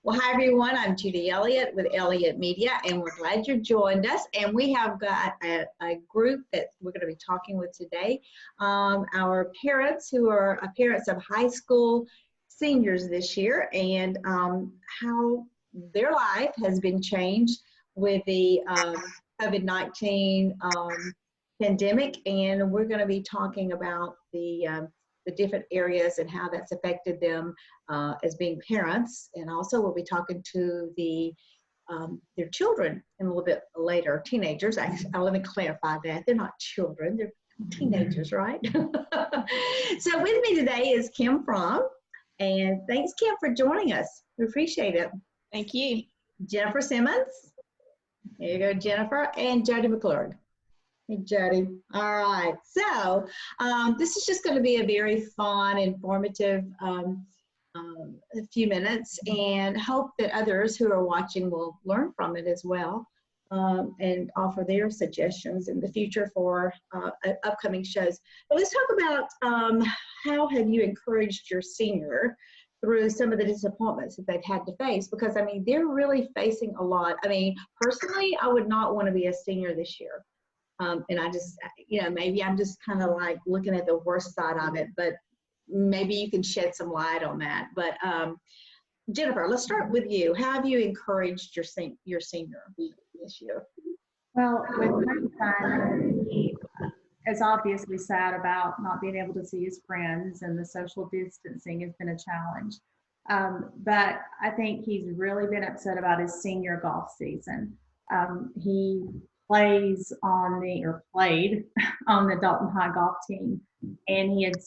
Well, hi everyone. I'm Judy Elliott with Elliott Media, and we're glad you joined us. And we have got a group that we're going to be talking with today. Our parents who are parents of high school seniors this year, and how their life has been changed with the COVID-19 pandemic. And we're going to be talking about the different areas and how that's affected them as being parents. And also we'll be talking to their children in a little bit later, teenagers. Let me clarify that. They're not children, they're teenagers, right? So with me today is Kim Fromm. And thanks, Kim, for joining us. We appreciate it. Thank you. Jennifer Simmons. There you go, Jennifer. And Jody McClurg. Hey, Jody. All right. So this is just going to be a very fun, informative a few minutes, and hope that others who are watching will learn from it as well, and offer their suggestions in the future for upcoming shows. But let's talk about how have you encouraged your senior through some of the disappointments that they've had to face, because I mean, they're really facing a lot. I mean, personally, I would not want to be a senior this year. And I just, maybe I'm just kind of like looking at the worst side of it, but maybe you can shed some light on that. But Jennifer, let's start with you. How have you encouraged your senior this year? Well, with my son, he is obviously sad about not being able to see his friends, and the social distancing has been a challenge. But I think he's really been upset about his senior golf season. He played on the Dalton High golf team, and he had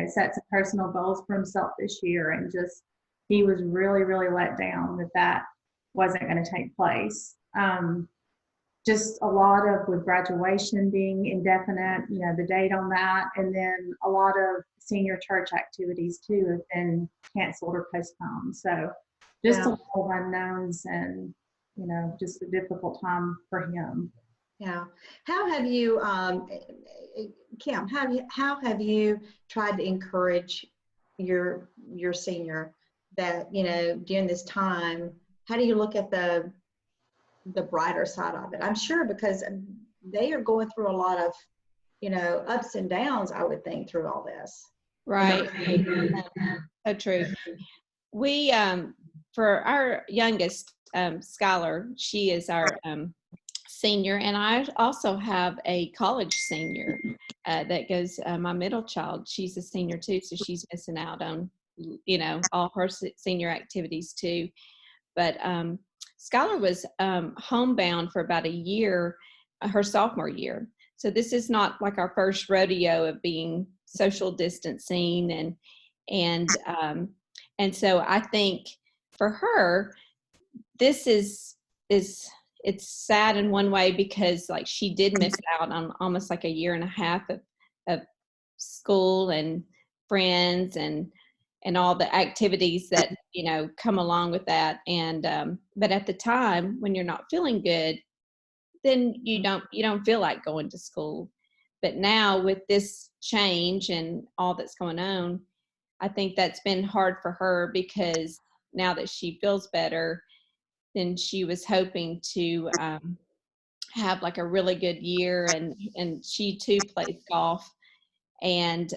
set some personal goals for himself this year, and just he was really let down that wasn't going to take place. Just a lot of, with graduation being indefinite, the date on that, and then a lot of senior church activities too have been canceled or postponed. So just a lot of unknowns, and just a difficult time for him. Yeah. How have you, Kim, how have you tried to encourage your senior that, during this time, how do you look at the brighter side of it? I'm sure because they are going through a lot of, ups and downs, I would think, through all this. Right. So true. We, for our youngest, Skylar, she is our senior, and I also have a college senior that goes, my middle child, she's a senior too, so she's missing out on, all her senior activities too. But Skylar was homebound for about a year, her sophomore year. So this is not like our first rodeo of being social distancing, and so I think for her, this is it's sad in one way, because like she did miss out on almost like a year and a half of school and friends and all the activities that come along with that. And but at the time when you're not feeling good, then you don't feel like going to school. But now with this change and all that's going on, I think that's been hard for her, because now that she feels better, then she was hoping to have like a really good year, and she too plays golf, and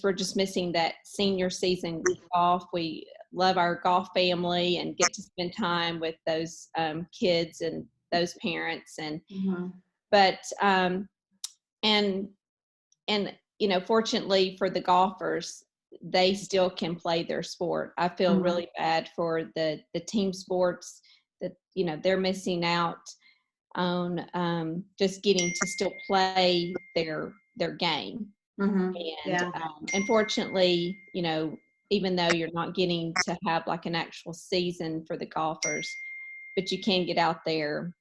we're just missing that senior season golf. We love our golf family and get to spend time with those kids and those parents, and but fortunately for the golfers, they still can play their sport. I feel really bad for the team sports that they're missing out on just getting to still play their game. And unfortunately, even though you're not getting to have like an actual season for the golfers, but you can get out there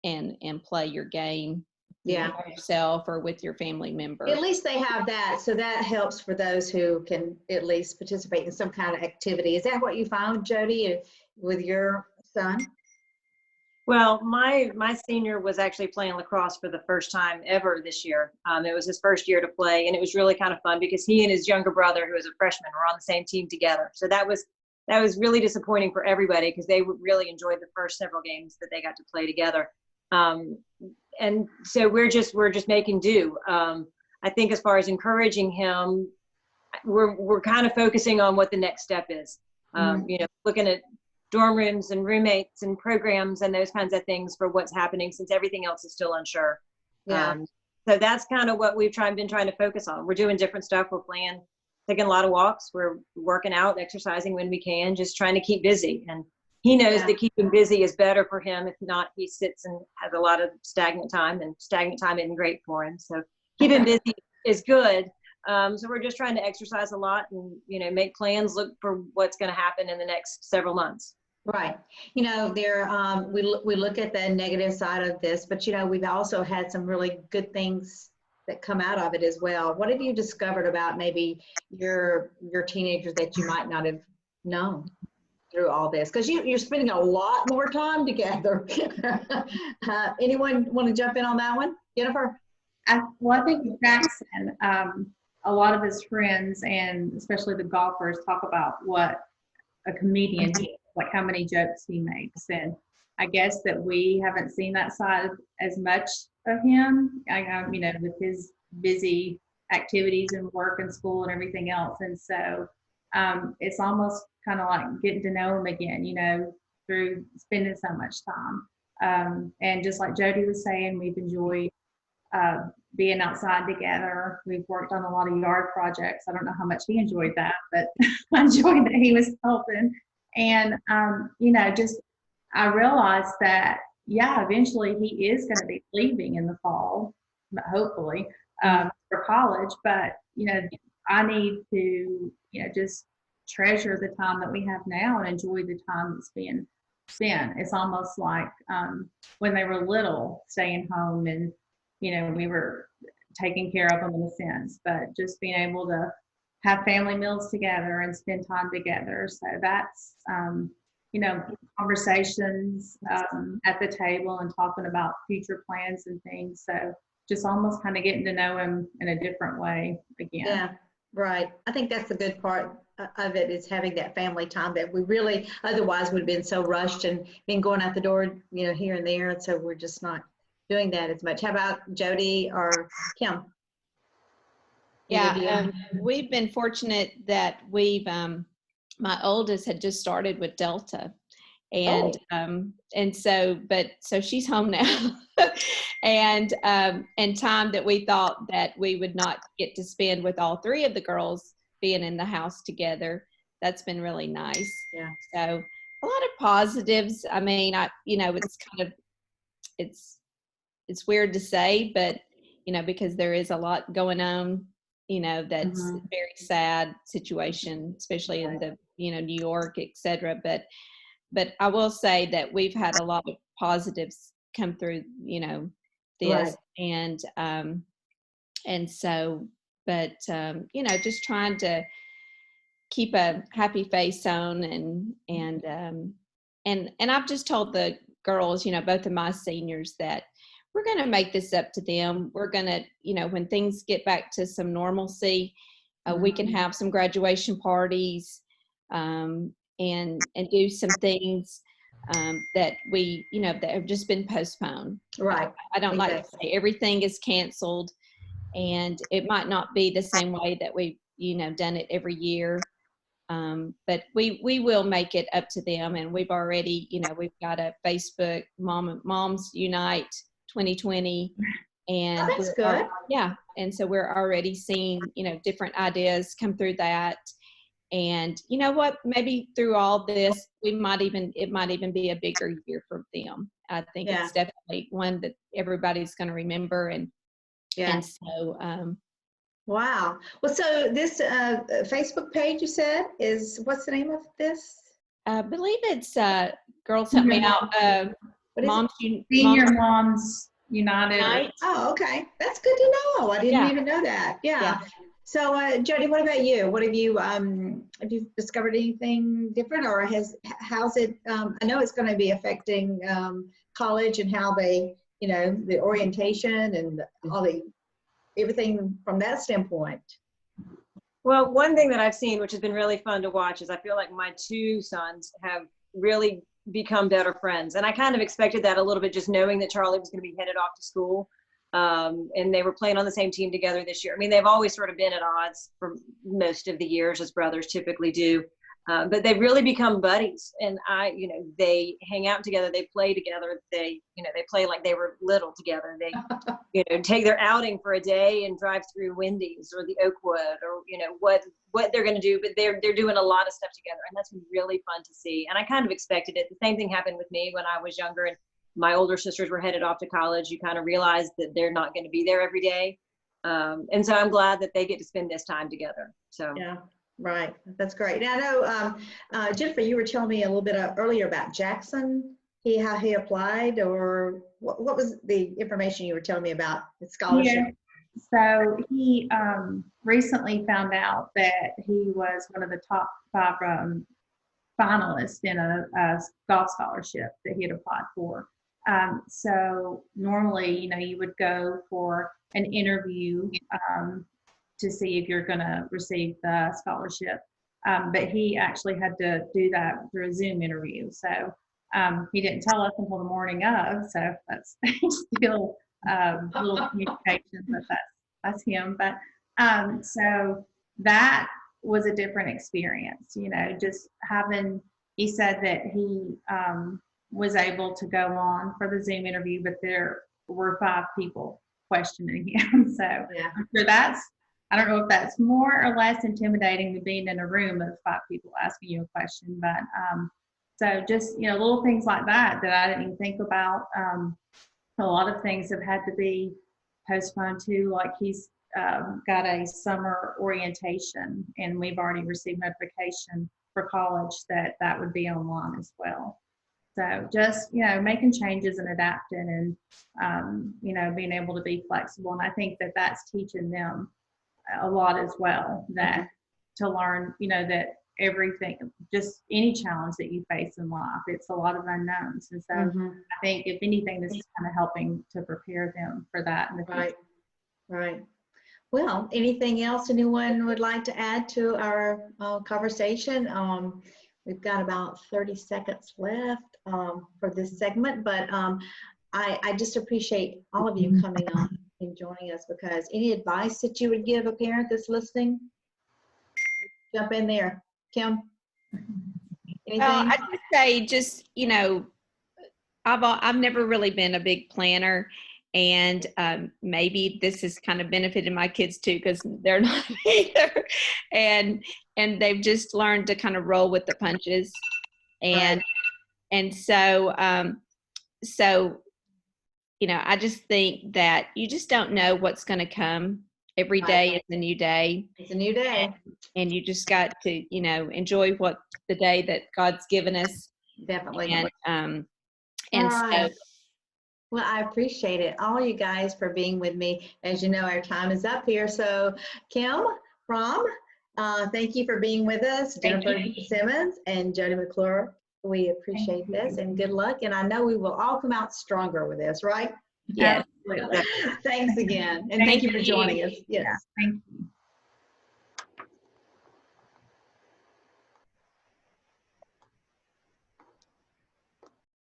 and play your game. By yourself or with your family member. At least they have that, so that helps for those who can at least participate in some kind of activity. Is that what you found, Jody, with your son? Well, my senior was actually playing lacrosse for the first time ever this year. It was his first year to play, and it was really kind of fun because he and his younger brother, who was a freshman, were on the same team together. So that was that was really disappointing for everybody because they really enjoyed the first several games that they got to play together. And so we're just making do. I think as far as encouraging him, we're kind of focusing on what the next step is. You know, looking at dorm rooms and roommates and programs and those kinds of things for what's happening since everything else is still unsure. Yeah. So that's kind of what we've been trying to focus on. We're doing different stuff. We're taking a lot of walks. We're working out, exercising when we can, just trying to keep busy. And he knows that keeping busy is better for him. If not, he sits and has a lot of stagnant time, and stagnant time isn't great for him. So keeping busy is good. So we're just trying to exercise a lot and, you know, make plans, look for what's going to happen in the next several months. Right. You know, we look at the negative side of this, but, you know, we've also had some really good things that come out of it as well. What have you discovered about maybe your teenagers that you might not have known through all this? Because you're spending a lot more time together. Anyone want to jump in on that one? Jennifer? I think with Jackson, a lot of his friends and especially the golfers talk about what a comedian he is, like how many jokes he makes. And I guess that we haven't seen that side as much of him, you know, with his busy activities and work and school and everything else. And so it's almost kind of like getting to know him again, you know, through spending so much time. And just like Jody was saying, we've enjoyed being outside together. We've worked on a lot of yard projects. I don't know how much he enjoyed that, but I enjoyed that he was helping. And, you know, just I realized that, yeah, eventually he is going to be leaving in the fall, hopefully, for college. But, you know, I need to, you know, just treasure the time that we have now and enjoy the time that's being spent. It's almost like when they were little, staying home and, you know, we were taking care of them in a sense, but just being able to have family meals together and spend time together. So that's, you know, conversations at the table and talking about future plans and things. So just almost kind of getting to know him in a different way again. Yeah, right. I think that's the good part of it, is having that family time that we really otherwise would have been so rushed and been going out the door, you know, here and there. And so we're just not doing that as much. How about Jody or Kim? Yeah, we've been fortunate that my oldest had just started with Delta, and so she's home now, and time that we thought that we would not get to spend with all three of the girls being in the house together. That's been really nice. Yeah. So a lot of positives. I mean, you know, it's kind of, it's weird to say, but, you know, because there is a lot going on, you know, that's a very sad situation, especially in the, you know, New York, et cetera. But I will say that we've had a lot of positives come through, you know, this. Right. And so, but, you know, just trying to keep a happy face on and I've just told the girls, you know, both of my seniors, that we're going to make this up to them. We're going to, you know, when things get back to some normalcy, we can have some graduation parties and do some things that we, you know, that have just been postponed. Right. I don't like to say everything is canceled, and it might not be the same way that we've, you know, done it every year. But we will make it up to them. And we've already, you know, we've got a Facebook Moms Unite 2020, and that's good. Yeah. And so we're already seeing, you know, different ideas come through that. And you know what, maybe through all this, it might even be a bigger year for them. I think it's definitely one that everybody's going to remember. And so, wow. Well, so this Facebook page you said what's the name of this? I believe it's Girls Help Me Out. Senior Moms United. Oh, okay. That's good to know. I didn't even know that. Yeah. So, Jody, what about you? What have you discovered anything different, or how's it? I know it's going to be affecting college and how they, you know, the orientation and everything from that standpoint. Well, one thing that I've seen, which has been really fun to watch, is I feel like my two sons have really become better friends. And I kind of expected that a little bit, just knowing that Charlie was going to be headed off to school. And they were playing on the same team together this year. I mean, they've always sort of been at odds for most of the years, as brothers typically do. But they've really become buddies, and they hang out together, they play together, they play like they were little together. They, take their outing for a day and drive through Wendy's or the Oakwood or, what they're going to do, but they're doing a lot of stuff together, and that's been really fun to see. And I kind of expected it. The same thing happened with me when I was younger and my older sisters were headed off to college. You kind of realize that they're not going to be there every day. And so I'm glad that they get to spend this time together. So yeah. Right, that's great. Now, I know, Jennifer, you were telling me a little bit earlier about Jackson, how he applied, or what was the information you were telling me about his scholarship? Yeah. So he recently found out that he was one of the top 5 finalists in a golf scholarship that he had applied for. So normally, you would go for an interview to see if you're going to receive the scholarship. But he actually had to do that through a Zoom interview. So he didn't tell us until the morning of, so that's still a little communication, but that's him. But so that was a different experience, just having, he said that he was able to go on for the Zoom interview, but there were 5 people questioning him. So yeah. I'm sure I don't know if that's more or less intimidating than being in a room of 5 people asking you a question, but so just, little things like that I didn't even think about. A lot of things have had to be postponed too, like he's got a summer orientation, and we've already received notification for college that would be online as well. So just, making changes and adapting and, being able to be flexible. And I think that that's teaching them a lot as well, that to learn, that everything, just any challenge that you face in life, it's a lot of unknowns. And so I think if anything, this is kind of helping to prepare them for that in the future. Right. Well, anything else anyone would like to add to our conversation? We've got about 30 seconds left for this segment, but I just appreciate all of you coming on and joining us, because any advice that you would give a parent that's listening, jump in there. Kim, anything? I'd just say, I've never really been a big planner, and maybe this has kind of benefited my kids too, because they're not either, and they've just learned to kind of roll with the punches, and so I just think that you just don't know what's going to come. Every day is a new day. It's a new day. And you just got to, enjoy what the day that God's given us. Definitely. And so, well, I appreciate it, all you guys, for being with me. As you know, our time is up here. So Kim, Rom, thank you for being with us. Jennifer Simmons and Jody McClure. We appreciate this, and good luck. And I know we will all come out stronger with this, right? Yes. Thanks again. And thank you for joining us. Yes. Thank you.